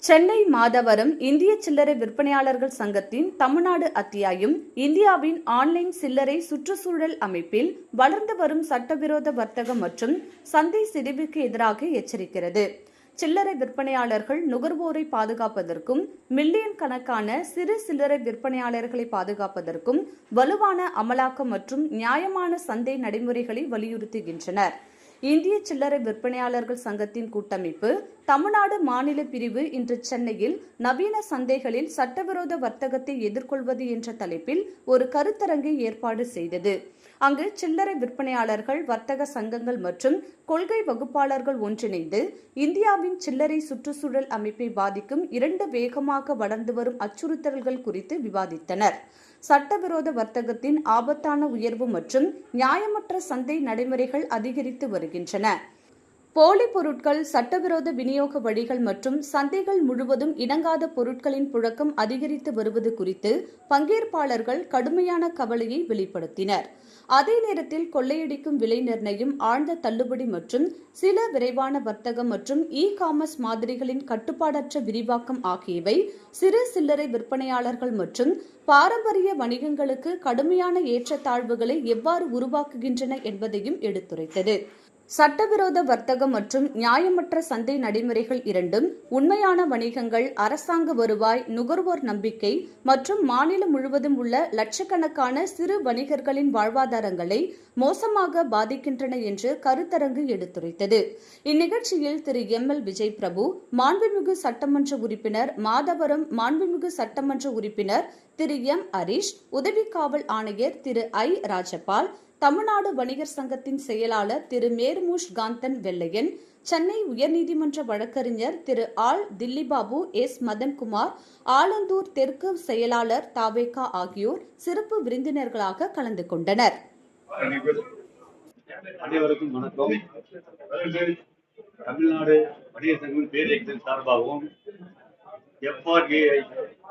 சென்னை மாதவரம் இந்திய சில்லறை விற்பனையாளர்கள் சங்கத்தின் தமிழ்நாடு அத்தியாயம் இந்தியாவின் ஆன்லைன் சில்லறை சுற்றுச்சூழல் அமைப்பில் வளர்ந்து வரும் சட்டவிரோத வர்த்தகம் மற்றும் சந்தை சிதைவுக்கு எதிராக எச்சரிக்கிறது. சில்லறை விற்பனையாளர்கள் நுகர்வோரை பாதுகாப்பதற்கும் மில்லியன் கணக்கான சிறு சில்லறை விற்பனையாளர்களை பாதுகாப்பதற்கும் வலுவான அமலாக்கம் மற்றும் நியாயமான சந்தை நடைமுறைகளை வலியுறுத்துகின்றனர். இந்திய சில்லறை விற்பனையாளர்கள் சங்கத்தின் கூட்டமைப்பு தமிழ்நாடு மாநில பிரிவு இன்று சென்னையில் நவீன சந்தைகளில் சட்டவிரோத வர்த்தகத்தை எதிர்கொள்வது என்ற தலைப்பில் ஒரு கருத்தரங்கை ஏற்பாடு செய்தது. அங்கு சில்லறை விற்பனையாளர்கள், வர்த்தக சங்கங்கள் மற்றும் கொள்கை வகுப்பாளர்கள் ஒன்றிணைந்து இந்தியாவின் சில்லறை சுற்றுச்சூழல் அமைப்பை பாதிக்கும் 2 வேகமாக வளர்ந்து வரும் அச்சுறுத்தல்கள் குறித்து விவாதித்தனர். சட்டவிரோத வர்த்தகத்தின் ஆபத்தான உயர்வு மற்றும் நியாயமற்ற சந்தை நடைமுறைகள் அதிகரித்து வருகின்றன. போலி பொருட்கள், சட்டவிரோத விநியோக வழிகள் மற்றும் சந்தைகள் முழுவதும் இணங்காத பொருட்களின் புழக்கம் அதிகரித்து வருவது குறித்து பங்கேற்பாளர்கள் கடுமையான கவலையை வெளிப்படுத்தினர். அதே நேரத்தில் கொள்ளையடிக்கும் விலை நிர்ணயம், ஆழ்ந்த தள்ளுபடி மற்றும் சில விரைவான வர்த்தகம் மற்றும் காமர்ஸ் மாதிரிகளின் கட்டுப்பாடற்ற விரிவாக்கம் ஆகியவை சிறு சில்லறை விற்பனையாளர்கள் மற்றும் பாரம்பரிய வணிகங்களுக்கு கடுமையான ஏற்றத்தாழ்வுகளை எவ்வாறு உருவாக்குகின்றன என்பதையும் எடுத்துரைத்தது. சட்டவிரோத வர்த்தகம் மற்றும் நியாயமற்ற சந்தை நடைமுறைகள் இரண்டும் உண்மையான வணிகங்கள், அரசாங்க வருவாய், நுகர்வோர் நம்பிக்கை மற்றும் மாநிலம் முழுவதும் உள்ள லட்சக்கணக்கான சிறு வணிகர்களின் வாழ்வாதாரங்களை மோசமாக பாதிக்கின்றன என்று கருத்தரங்கு எடுத்துரைத்தது. இந்நிகழ்ச்சியில் திரு எம்.எல். விஜய் பிரபு, மாண்புமிகு சட்டமன்ற உறுப்பினர் மாதவரம், மாண்புமிகு சட்டமன்ற உறுப்பினர் திரு எம். ஹரீஷ், உதவி காவல் ஆணையர் திரு ஐ. ராஜபால், தமிழ்நாடு வணிகர் சங்கத்தின் செயலாளர் திரு மேர்மூஷ் காந்தன் வெள்ளையன், சென்னை உயர்நீதிமன்ற வழக்கறிஞர் திரு ஆல் தில்லிபாபு, எஸ். மதன்குமார், ஆலந்தூர் தெற்கு செயலாளர் தாவேகா ஆகியோர் சிறப்பு விருந்தினர்களாக கலந்து கொண்டனர். அனைவருக்கும் வணக்கம். தமிழ்நாடு வணிகர் சங்கம் பேரியக்கத்தின் சார்பாகவும் FRAI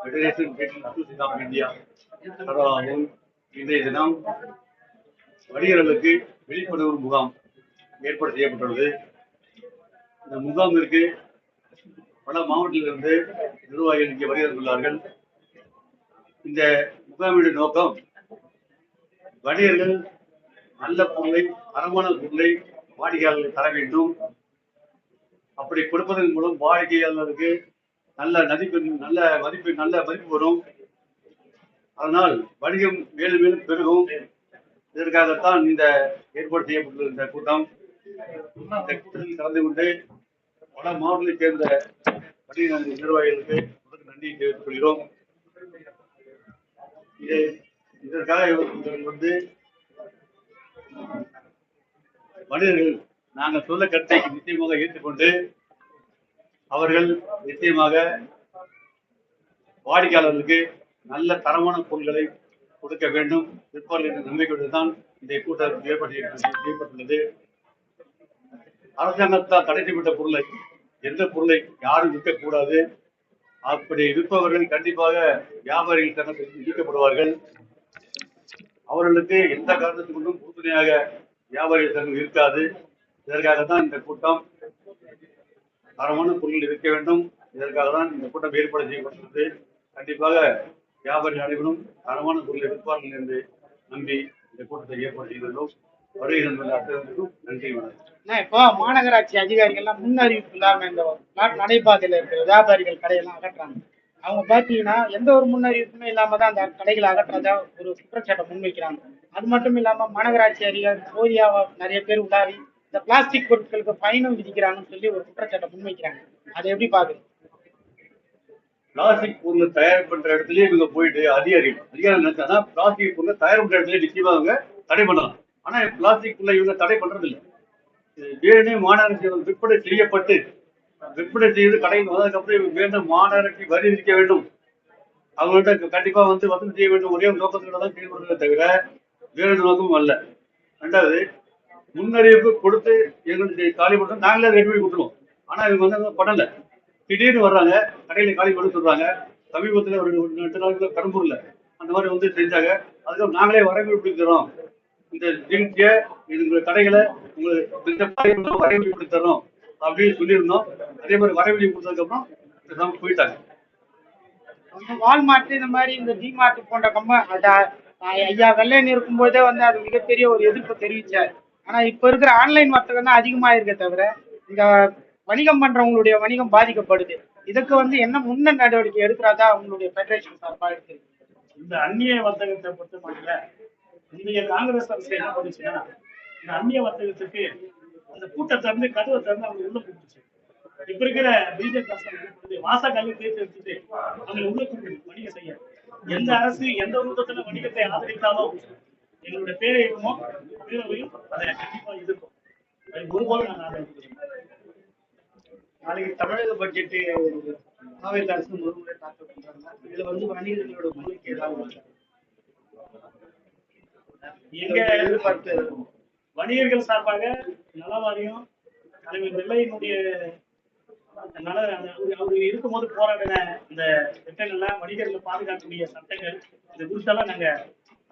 federation association of India சார்பாகவும் இன்றைய தினம் வணிகர்களுக்கு விழிப்புணர்வு முகாம் ஏற்பாடு செய்யப்பட்டுள்ளது. இந்த முகாமிற்கு பல மாவட்டத்திலிருந்து நிர்வாகிகள் இங்கே வருகை தந்துள்ளார்கள். இந்த முகாமின் நோக்கம், வணிகர்கள் நல்ல பொருளை, தரமான பொருளை வாடிக்கையாளர்களுக்கு தர வேண்டும். அப்படி கொடுப்பதன் மூலம் வாடிக்கையாளருக்கு நல்ல மதிப்பு வரும். அதனால் வணிகம் மேலும் மேலும் பெருகும். இதற்காகத்தான் இந்த ஏற்பாடு செய்யப்பட்டுள்ள இந்த கூட்டம். இந்த கூட்டத்தில் கலந்து கொண்டு பல மாவட்டத்தைச் சேர்ந்த வணிக நிர்வாகிகளுக்கு நன்றி தெரிவித்துக் கொள்கிறோம். இதற்காக வந்து வணிகர்கள் நாங்கள் சொல்ல கருத்தை நிச்சயமாக ஏற்றுக்கொண்டு அவர்கள் நிச்சயமாக வாடிக்கையாளர்களுக்கு நல்ல தரமான பொருட்களை கொடுக்க வேண்டும், விற்பார்கள் என்ற நம்பிக்கையுடன் தான் இந்த கூட்டம் செய்யப்பட்டுள்ளது. அரசாங்கத்தால் தடை செய்யப்பட்ட பொருளை, எந்த பொருளை யாரும் விற்கக்கூடாது. அப்படி விற்பவர்கள் கண்டிப்பாக வியாபாரிகள் தரத்தில் விதிக்கப்படுவார்கள். அவர்களுக்கு எந்த காரணத்துக்கு கொண்டும் உறுதுணையாக வியாபாரிகள் சங்கம் இருக்காது. இதற்காகத்தான் இந்த கூட்டம். தரமான பொருட்களை விற்க வேண்டும். இதற்காக தான் இந்த கூட்டம் ஏற்பாடு செய்யப்பட்டுள்ளது. கண்டிப்பாக வியாபாரிகள் அனைவரும் தரமான பொருளை விற்பார்கள் என்று நம்பி இந்த கூட்டத்தை ஏற்பாடு செய்துள்ளோம். வருகை தந்துள்ள அத்தனைக்கும் நன்றி. இப்போ மாநகராட்சி அதிகாரிகள்லாம் முன்னறிவிப்பு இல்லாம இந்த நடைபாதையில இருக்கிற வியாபாரிகள் கடையெல்லாம் அகற்றாங்க. அவங்க பாத்தீங்கன்னா எந்த ஒரு முன்னறிவிப்புமே இல்லாம தான் அந்த கடைகளை அகற்றதா ஒரு குற்றச்சாட்டை முன்வைக்கிறாங்க. அது மட்டும் இல்லாம மாநகராட்சி அதிகாரி போதியா நிறைய பேர் உலாவி இந்த பிளாஸ்டிக் பொருட்களுக்கு ஃபைனும் விதிக்கிறாங்கன்னு சொல்லி ஒரு குற்றச்சாட்டை முன்வைக்கிறாங்க. அதை எப்படி பாக்குறீங்க? பிளாஸ்டிக் பொருளை தயார் பண்ற இடத்துலயே இவங்க போயிட்டு அதிகாரிகள் நினைச்சானா பிளாஸ்டிக் பொருளை தயார் பண்ற இடத்துல நிச்சயமா அவங்க தடை பண்ணலாம். ஆனா பிளாஸ்டிக் பொருளை இவங்க தடை பண்றது இல்லை. வேணே மாநகராட்சி விற்பனை செய்யப்பட்டு விற்பனை செய்து கடையில் வந்ததுக்கப்புறம் இவங்க வேண்டும் மாநகராட்சி வரி விதிக்க வேண்டும். அவங்கள்ட்ட கண்டிப்பா வந்து வசூல் செய்ய வேண்டும். ஒரே நோக்கத்தோட தான் செயல்படுறதை தவிர வேறு நோக்கமும் அல்ல. ரெண்டாவது, முன்னறிவிப்பு கொடுத்து எங்களுக்கு காலி பண்ணுறோம், நாங்களே ரெடி பண்ணி கொடுத்துருவோம். ஆனா இவங்க வந்து பண்ணல. திடீர்னு வர்றாங்க, கடையில காலி பண்ண சொல்றாங்க. சமீபத்தில் ஒரு 2 நாளுக்குள்ள பெரம்பூர்ல அந்த மாதிரி வந்து செஞ்சாங்க. அதுக்கப்புறம் நாங்களே வரவேற்பு தரோம், இந்த நிகழ்ச்சியை இது கடைகளை உங்களுக்கு வரவேற்பு தரோம் அப்படின்னு சொல்லியிருந்தோம். அதே மாதிரி வரவேற்பு கொடுத்ததுக்கு அப்புறம் பேசாம போயிட்டாங்க. வால்மார்ட் இந்த மாதிரி இந்த டிமார்ட் போன்ற ஐயா வெள்ளையன் இருக்கும்போதே வந்து அது மிகப்பெரிய ஒரு எதிர்ப்பு தெரிவிச்சார். ஆனா இப்ப இருக்கிற ஆன்லைன் வர்த்தகம் தான் அதிகமா இருக்கே தவிர இந்த வணிகம் பண்றவங்களுடைய வணிகம் பாதிக்கப்படுது. இதுக்கு வந்து என்ன முன்ன நடவடிக்கை எடுக்கிறதா உங்களுடைய ஃபெடரேஷன் சார்பாக இருக்கு? இந்த அந்நிய வர்த்தகத்தை பொறுத்த மட்டும் இந்திய காங்கிரஸ் அரசு என்ன பண்ணுச்சுன்னா, இந்த அந்நிய வர்த்தகத்துக்கு அந்த கூட்டத்தை திறந்து கதவை திறந்து அவங்க உள்ள கூப்பிடுச்சு. இப்ப இருக்கிற பிஜேபி அரசு வாசக்கால தேர்த்து எடுத்துட்டு அவங்க உள்ள கூப்பிடுது வணிகம் செய்ய. எந்த அரசு எந்த ரூபத்துல வணிகத்தை ஆதரித்தாலும் எங்களுடைய பேரையும் பேரவையும் அதை கண்டிப்பா எதிர்க்கும். அது ஒருபோதும் நாங்கள் ஆதரிக்கிறோம். நாளைக்கு தமிழக பட்ஜெட் மாநில அரசு ஒருமுறை தாக்கல் பண்றாங்க. இதுல வந்து வணிகர்களோட கோரிக்கை ஏதாவது எங்க எதிர்பார்த்து வணிகர்கள் சார்பாக நலவாரியம் தலைவர் வெள்ளையினுடைய அவர் இருக்கும்போது போராடின இந்த திட்டங்கள்லாம் வணிகர்களை பாதுகாக்கக்கூடிய சட்டங்கள் இது குறித்தெல்லாம் நாங்க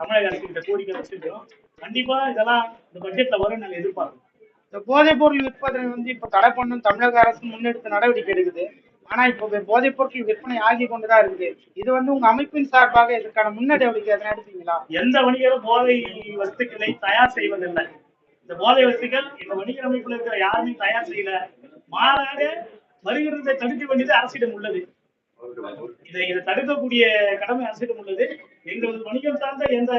தமிழக அரசு கிட்ட கோரிக்கை வச்சிருக்கிறோம். கண்டிப்பா இதெல்லாம் இந்த பட்ஜெட்ல வரும் நாங்க எதிர்பார்க்கிறோம். இந்த போதைப் பொருள் விற்பனை வந்து இப்ப தடை பண்ணும் தமிழக அரசு முன்னெடுத்த நடவடிக்கை எடுக்குது. ஆனா இப்ப போதைப் பொருட்கள் விற்பனை ஆகி கொண்டுதான் இருக்குது. இது வந்து உங்க அமைப்பின் சார்பாக இதற்கான முன்னெடுவடிக்கை எதனா எடுத்தீங்களா? எந்த வணிகரும் போதை வஸ்துக்களை தயார் செய்வதில்லை. இந்த போதை வஸ்துக்கள் எங்க வணிகர் அமைப்புல இருக்கிற யாருமே தயார் செய்யல. மாறாக வருகிறதை தடுக்க வேண்டியது அரசிடம் உள்ளது. இதை தடுக்கக்கூடிய கடமை அரசிடம் உள்ளது. எங்களது வணிகம் சார்ந்த எந்த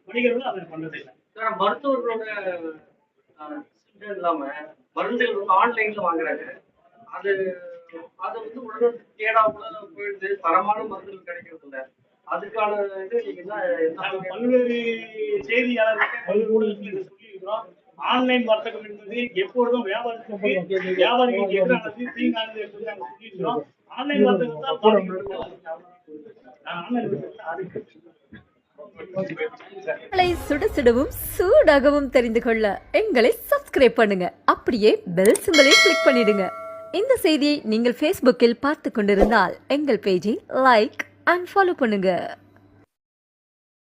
வணிகர்களும் அதை பண்றதில்லை. மருத்துவர்களோட இல்லாம மருந்துகள் வந்து ஆன்லைன்ல வாங்குறாங்க. அது வந்து உடனே தேடாமல போயிடுது. தரமான மருந்துகள் கிடைக்கிறது இல்லை. அதுக்கான இது நீங்க பல்வேறு செய்தியாளர்கள் பல்வேறு ஊடகத்தில் சொல்லியிருக்கிறோம். ஆன்லைன் வர்த்தகம் என்பது எப்பொழுதும் வியாபாரிகளுக்கு எதிரானது, தீங்கானது என்பது நாங்கள் சொல்லியிருக்கிறோம். ஆன்லைன் வர்த்தகம் தான் எங்களை சுட சுடவும் சூடாகவும் தெரிந்து கொள்ள எங்களை சப்ஸ்கிரைப் பண்ணுங்க. அப்படியே பெல் சிம்பலை கிளிக் பண்ணிடுங்க. இந்த செய்தியை நீங்கள் Facebookல் பார்த்து கொண்டிருந்தால் எங்கள் பேஜை லைக் அண்ட் ஃபாலோ பண்ணுங்க.